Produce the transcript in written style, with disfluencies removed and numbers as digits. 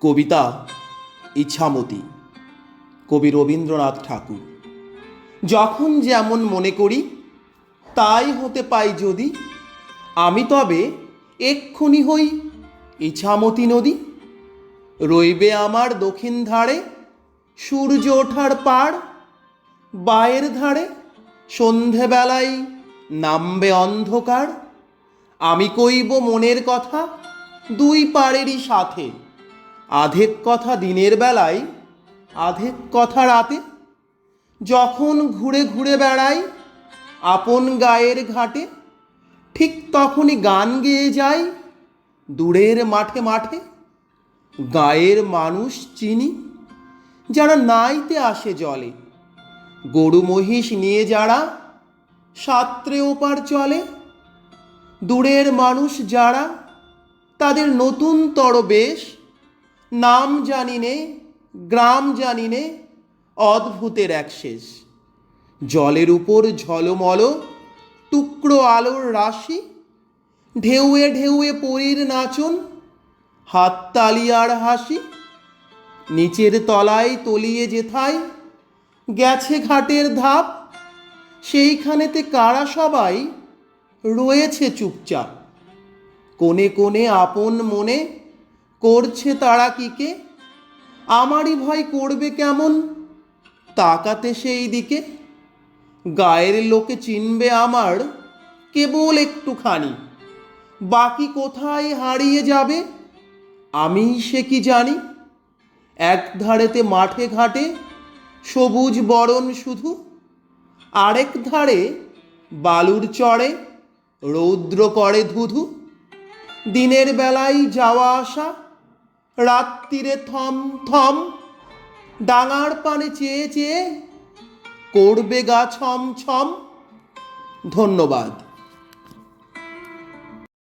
কবিতা ইছামতি, কবি রবীন্দ্রনাথ ঠাকুর। যখন যেমন মনে করি তাই হতে পাই যদি, আমি তবে এক্ষুনি হই ইছামতি নদী। রইবে আমার দক্ষিণ ধারে সূর্য ওঠার পাড়, বায়ের ধারে সন্ধেবেলায় নামবে অন্ধকার। আমি কইব মনের কথা দুই পাড়েরই সাথে, আধেক কথা দিনের বেলায় আধেক কথা রাতে। যখন ঘুরে ঘুরে বেড়াই আপন গায়ের ঘাটে, ঠিক তখনই গান গেয়ে যাই দূরের মাঠে মাঠে। গায়ের মানুষ চিনি যারা নাইতে আসে জলে, গরু মহিষ নিয়ে যারা সাত্রে ওপার চলে। দূরের মানুষ যারা তাদের নতুন তর বেশ, নাম জানি নে গ্রাম জানি নে অদ্ভুতের এক শেষ। জলের উপর ঝলমল টুকরো আলোর রাশি, ঢেউয়ে ঢেউয়ে পরীর নাচন, হাততালি আর হাসি। নিচের তলায় তলিয়ে যেথায় গেছে ঘাটের ধাপ, সেইখানেতে কারা সবাই রয়েছে চুপচাপ। কোণে কোণে আপন মনে করছে তারা কিকে, আমারই ভয় করবে কেমন তাকাতে সেই দিকে। গায়ের লোকে চিনবে আমার কেবল একটুখানি, বাকি কোথায় হারিয়ে যাবে আমি সে কি জানি। এক ধারেতে মাঠে ঘাটে সবুজ বরণ শুধু, আরেক ধারে বালুর চড়ে রৌদ্র করে ধুধু। দিনের বেলায় যাওয়া আসা, রাত্রিরে থম থম, ডাঙার পানে চেয়ে চেয়ে করবে গা ছম ছম। ধন্যবাদ।